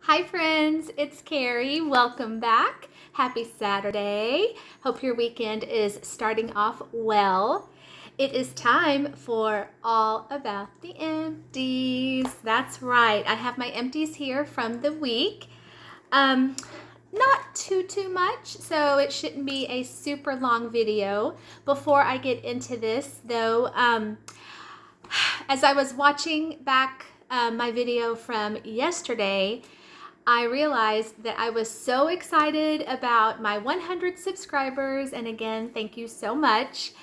Hi friends, it's Carrie. Welcome back. Happy Saturday. Hope your weekend is starting off well. It is time for All About the Empties. That's right. I have my empties here from the week. Um, Not too much, so it shouldn't be a super long video. Before I get into this though, as I was watching back my video from yesterday, I realized that I was so excited about my 100 subscribers, and again, thank you so much,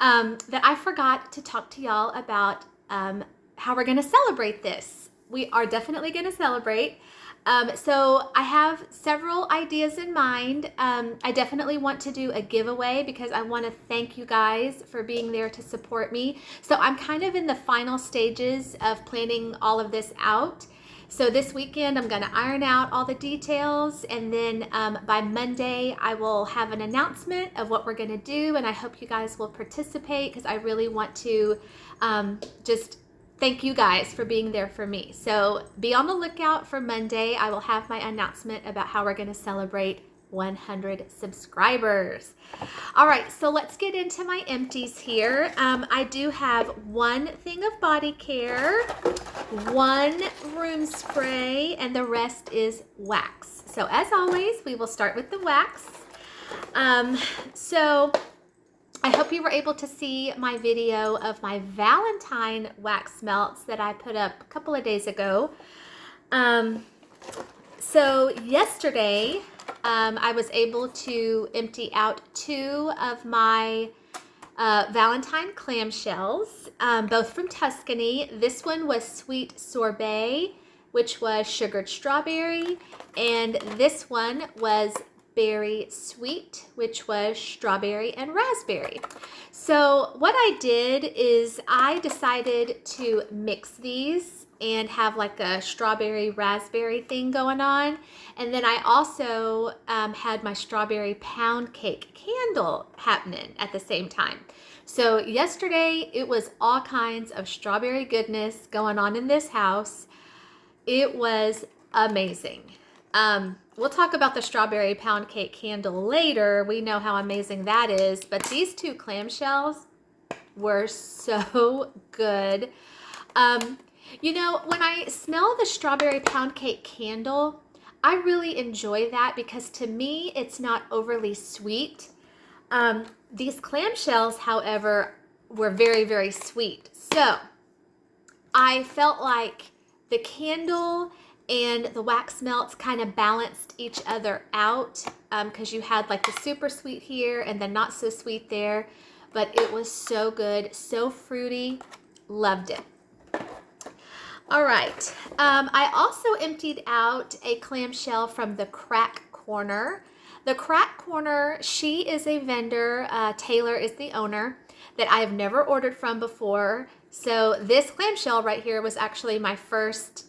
that I forgot to talk to y'all about how we're going to celebrate this. We are definitely going to celebrate. So I have several ideas in mind. I definitely want to do a giveaway because I want to thank you guys for being there to support me. So I'm kind of in the final stages of planning all of this out. So this weekend, I'm going to iron out all the details, and then by Monday, I will have an announcement of what we're going to do, and I hope you guys will participate because I really want to just thank you guys for being there for me. So be on the lookout for Monday. I will have my announcement about how we're going to celebrate 100 subscribers. All right, so let's get into my empties here. I do have one thing of body care, one room spray, and the rest is wax. So as always, we will start with the wax. So I hope you were able to see my video of my Valentine wax melts that I put up a couple of days ago. So yesterday, I was able to empty out two of my Valentine clamshells, both from Tuscany. This one was sweet sorbet, which was sugared strawberry, and this one was berry sweet, which was strawberry and raspberry. So what I did is I decided to mix these and have like a strawberry raspberry thing going on. And then I also had my strawberry pound cake candle happening at the same time. So yesterday it was all kinds of strawberry goodness going on in this house. It was amazing. We'll talk about the strawberry pound cake candle later. We know how amazing that is, but these two clamshells were so good. You know, when I smell the strawberry pound cake candle, I really enjoy that because to me, it's not overly sweet. These clamshells, however, were very sweet. So I felt like the candle and the wax melts kind of balanced each other out because you had like the super sweet here and the not so sweet there, but it was so good, so fruity, loved it. All right, I also emptied out a clamshell from the Crack Corner. The Crack Corner, she is a vendor, Taylor is the owner, that I have never ordered from before. So this clamshell right here was actually my first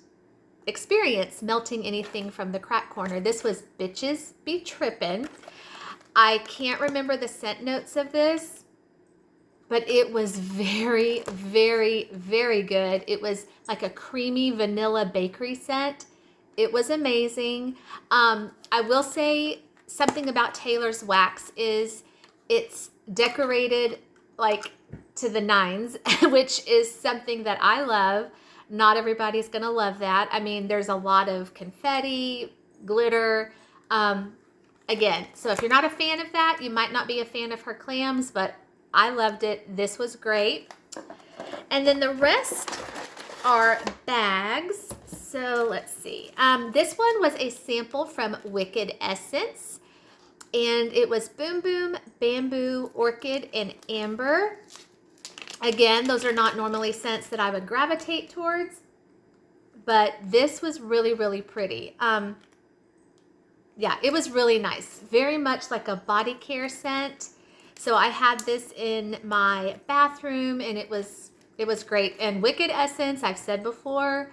experience melting anything from the Crack Corner. This was Bitches Be Trippin'. I can't remember the scent notes of this, but it was very good. It was like a creamy vanilla bakery scent. It was amazing. I will say something about Taylor's wax is it's decorated like to the nines, which is something that I love. Not everybody's gonna love that. I mean, there's a lot of confetti, glitter. Again, so if you're not a fan of that, you might not be a fan of her clams, but I loved it. This was great. And then the rest are bags. So let's see. This one was a sample from Wicked Essence, and it was Boom Boom, Bamboo, Orchid, and Amber. Again, those are not normally scents that I would gravitate towards, but this was really pretty. Yeah, it was really nice. Very much like a body care scent. So I had this in my bathroom, and it was great. And Wicked Essence, I've said before,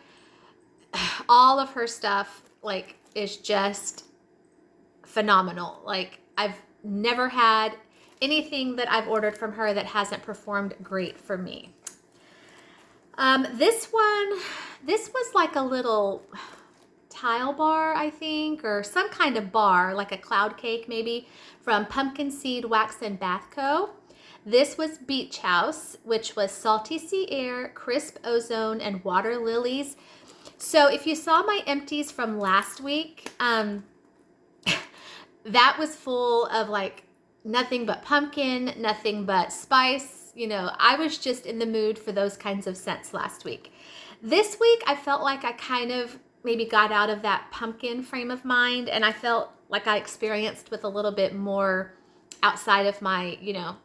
all of her stuff like is just phenomenal. Like I've never had anything that I've ordered from her that hasn't performed great for me. This was like a little tile bar, I think, or some kind of bar, like a cloud cake maybe, from Pumpkin Seed Wax and Bath Co. This was Beach House, which was salty sea air, crisp ozone, and water lilies. So if you saw my empties from last week, that was full of like nothing but pumpkin, nothing but spice. You know, I was just in the mood for those kinds of scents last week. This week, I felt like I kind of maybe got out of that pumpkin frame of mind, and I felt like I experienced with a little bit more outside of my, you know,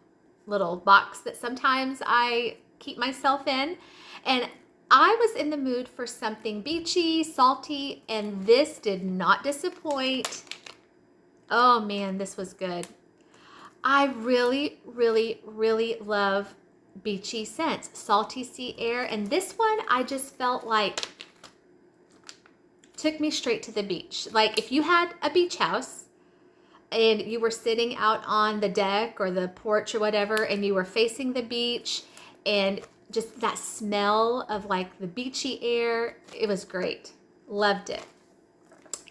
little box that sometimes I keep myself in. And I was in the mood for something beachy, salty, and this did not disappoint. Oh man, this was good. I really, really, really love beachy scents, salty sea air, and this one I just felt like took me straight to the beach. Like if you had a beach house and you were sitting out on the deck or the porch or whatever, and you were facing the beach, and just that smell of like the beachy air, it was great. Loved it.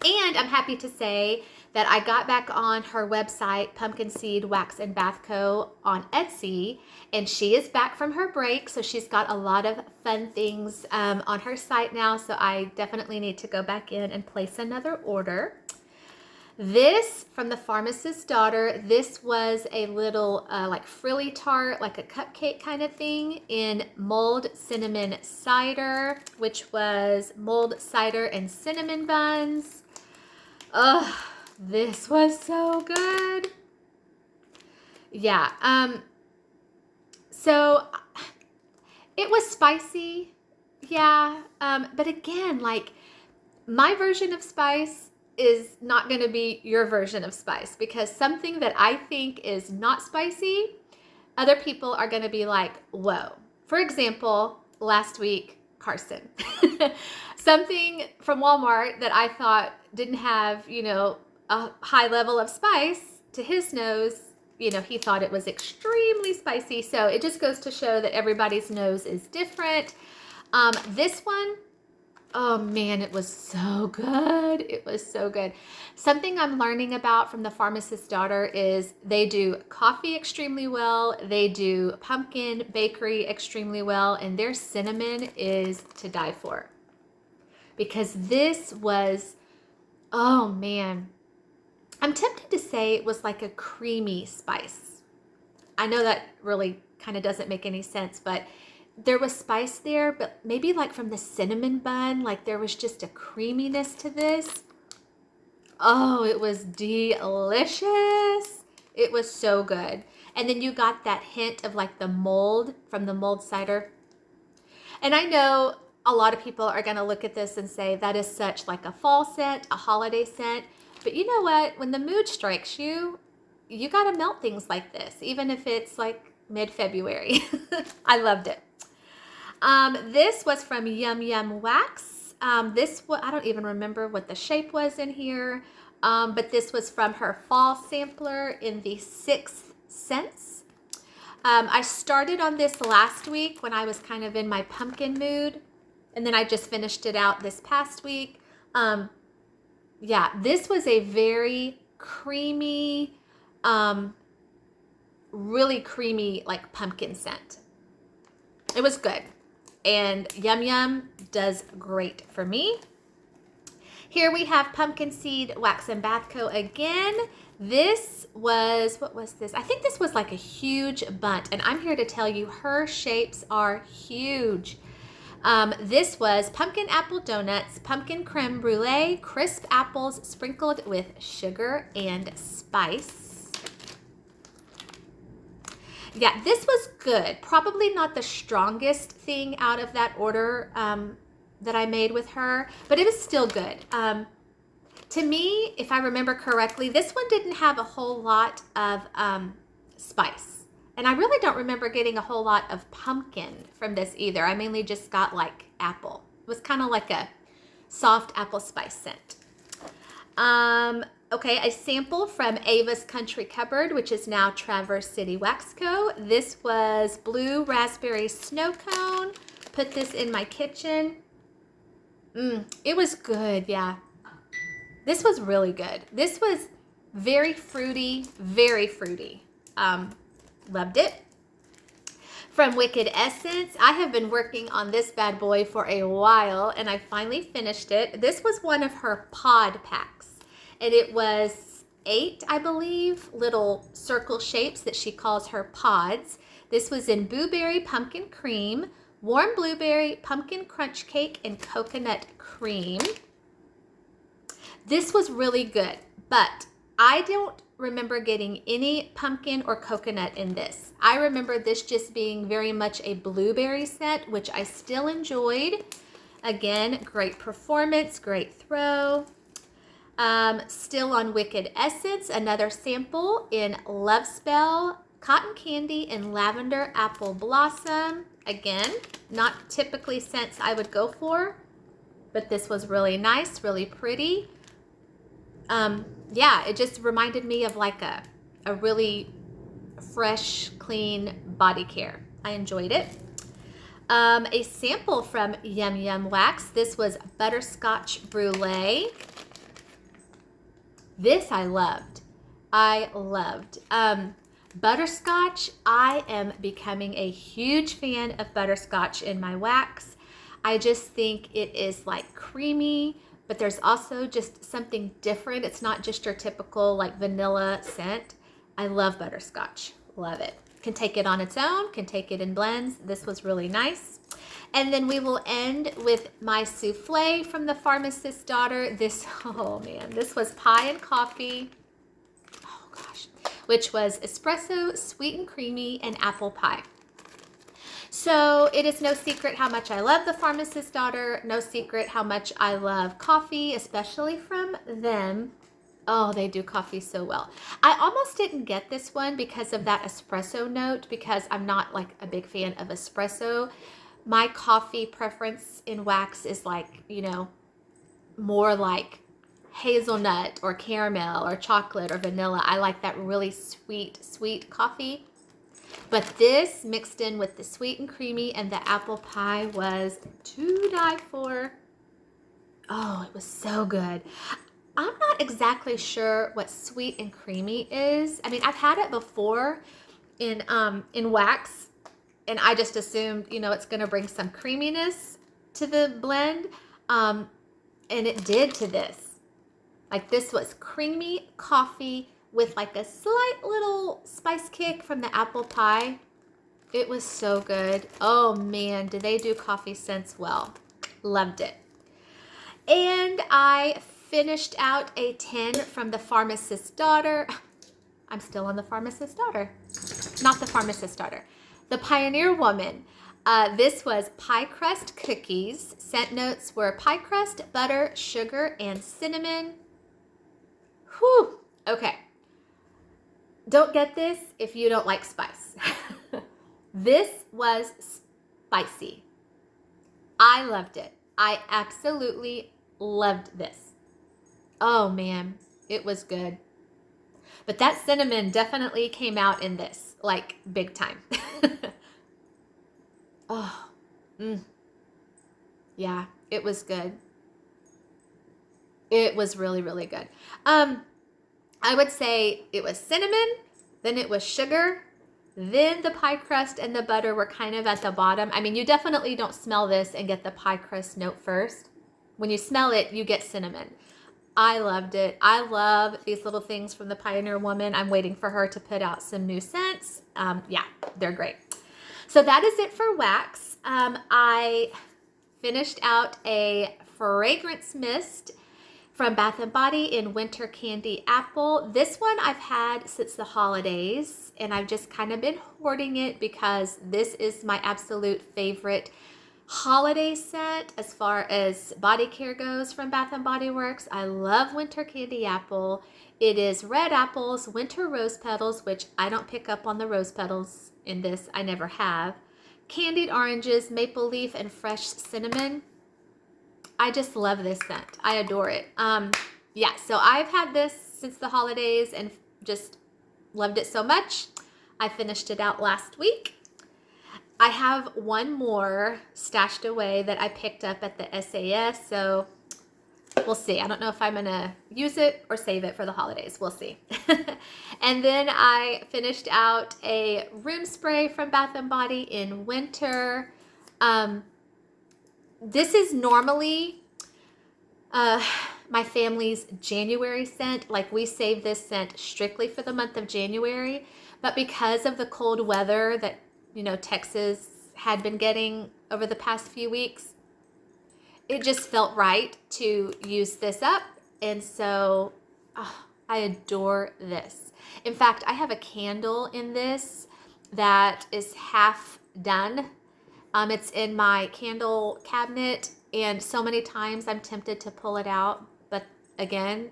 And I'm happy to say that I got back on her website, Pumpkin Seed Wax and Bath Co. on Etsy, and she is back from her break, so she's got a lot of fun things on her site now, so I definitely need to go back in and place another order. This, from the Pharmacist's Daughter, this was a little like frilly tart, like a cupcake kind of thing in mulled cinnamon cider, which was mulled cider and cinnamon buns. Ugh, this was so good. Yeah, so it was spicy, yeah, but again, like my version of spice is not going to be your version of spice, because something that I think is not spicy, other people are going to be like, whoa. For example, last week, Carson. Something from Walmart that I thought didn't have, you know, a high level of spice, to his nose, you know, he thought it was extremely spicy. So it just goes to show that everybody's nose is different. This one, oh man, it was so good. It was so good. Something I'm learning about from the Pharmacist's Daughter is they do coffee extremely well. They do pumpkin bakery extremely well. And their cinnamon is to die for. Because this was, oh man, I'm tempted to say it was like a creamy spice. I know that really kind of doesn't make any sense, but there was spice there, but maybe like from the cinnamon bun, like there was just a creaminess to this. Oh, it was delicious. It was so good. And then you got that hint of like the mold from the mulled cider. And I know a lot of people are going to look at this and say that is such like a fall scent, a holiday scent. But you know what? When the mood strikes you, you got to melt things like this, even if it's like mid-February. I loved it. This was from Yum Yum Wax. I don't even remember what the shape was in here, but this was from her fall sampler in the 6th Sense. I started on this last week when I was kind of in my pumpkin mood, and then I just finished it out this past week. Yeah, this was a very creamy, really creamy, like pumpkin scent. It was good. And Yum Yum does great for me. Here we have Pumpkin Seed Wax and Bath Co. again. This was, what was this? I think this was like a huge bunt, and I'm here to tell you her shapes are huge. This was pumpkin apple donuts, pumpkin creme brulee, crisp apples sprinkled with sugar and spice. Yeah, this was good. Probably not the strongest thing out of that order that I made with her, but it was still good. To me, if I remember correctly, this one didn't have a whole lot of spice. And I really don't remember getting a whole lot of pumpkin from this either. I mainly just got like apple. It was kind of like a soft apple spice scent. Okay, a sample from Ava's Country Cupboard, which is now Traverse City Wax Co. This was Blue Raspberry Snow Cone. Put this in my kitchen. It was good, yeah. This was really good. This was very fruity, very fruity. Loved it. From Wicked Essence, I have been working on this bad boy for a while, and I finally finished it. This was one of her pod packs, and it was 8, I believe, little circle shapes that she calls her pods. This was in blueberry pumpkin cream, warm blueberry, pumpkin crunch cake, and coconut cream. This was really good, but I don't remember getting any pumpkin or coconut in this. I remember this just being very much a blueberry scent, which I still enjoyed. Again, great performance, great throw. Still on Wicked Essence, another sample in Love Spell, Cotton Candy, and Lavender Apple Blossom. Again, not typically scents I would go for, but this was really nice, really pretty. Yeah, it just reminded me of like a really fresh, clean body care. I enjoyed it. A sample from Yum Yum Wax. This was Butterscotch Brulee. This I loved. I loved. Butterscotch, I am becoming a huge fan of butterscotch in my wax. I just think it is like creamy, but there's also just something different. It's not just your typical like vanilla scent. I love butterscotch. Love it. Can take it on its own, can take it in blends. This was really nice. And then we will end with my souffle from the Pharmacist's Daughter. This, oh man, this was pie and coffee. Oh gosh. Which was espresso, sweet and creamy, and apple pie. So it is no secret how much I love the Pharmacist's Daughter. No secret how much I love coffee, especially from them. Oh, they do coffee so well. I almost didn't get this one because of that espresso note, because I'm not like a big fan of espresso. My coffee preference in wax is like, you know, more like hazelnut or caramel or chocolate or vanilla. I like that really sweet coffee. But this mixed in with the sweet and creamy and the apple pie was to die for. Oh, it was so good. I'm not exactly sure what sweet and creamy is. I mean, I've had it before in wax, and I just assumed, you know, it's going to bring some creaminess to the blend, and it did to this. Like, this was creamy coffee with like a slight little spice kick from the apple pie. It was so good. Oh man, do they do coffee scents well. Loved it. And I finished out a 10 from the Pharmacist's Daughter. I'm still on the Pharmacist's Daughter. Not the Pharmacist's Daughter. The Pioneer Woman. This was pie crust cookies. Scent notes were pie crust, butter, sugar, and cinnamon. Whew. Okay. Don't get this if you don't like spice. This was spicy. I loved it. I absolutely loved this. Oh man, it was good. But that cinnamon definitely came out in this, like big time. Oh, yeah, it was good. It was really, really good. I would say it was cinnamon, then it was sugar, then the pie crust and the butter were kind of at the bottom. I mean, you definitely don't smell this and get the pie crust note first. When you smell it, you get cinnamon. I loved it. I love these little things from the Pioneer Woman. I'm waiting for her to put out some new scents. Yeah, they're great. So that is it for wax. I finished out a fragrance mist from Bath & Body in Winter Candy Apple. This one I've had since the holidays, and I've just kind of been hoarding it because this is my absolute favorite holiday scent as far as body care goes from Bath & Body Works. I love Winter Candy Apple. It is red apples, winter rose petals, which I don't pick up on the rose petals in this. I never have. Candied oranges, maple leaf, and fresh cinnamon. I just love this scent. I adore it. Yeah, so I've had this since the holidays and just loved it so much. I finished it out last week. I have one more stashed away that I picked up at the SAS, so We'll see. I don't know if I'm going to use it or save it for the holidays. We'll see. And then I finished out a room spray from Bath & Body in winter. This is normally my family's January scent. Like, we save this scent strictly for the month of January. But because of the cold weather that, Texas had been getting over the past few weeks, it just felt right to use this up. And so I adore this. In fact, I have a candle in this that is half done. It's in my candle cabinet, and so many times I'm tempted to pull it out. But again,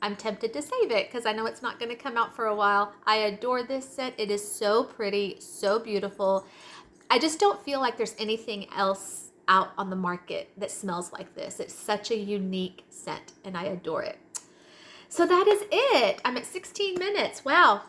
I'm tempted to save it because I know it's not going to come out for a while. I adore this scent. It is so pretty, so beautiful. I just don't feel like there's anything else out on the market that smells like this. It's such a unique scent, and I adore it. So that is it. I'm at 16 minutes. Wow.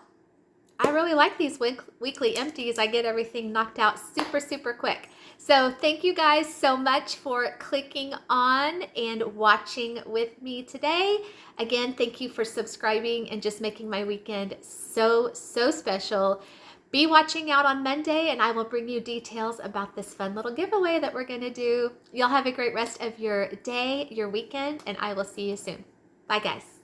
I really like these weekly empties. I get everything knocked out super, super quick. So thank you guys so much for clicking on and watching with me today. Again, thank you for subscribing and just making my weekend so, so special. Be watching out on Monday, and I will bring you details about this fun little giveaway that we're going to do. Y'all have a great rest of your day, your weekend, and I will see you soon. Bye, guys.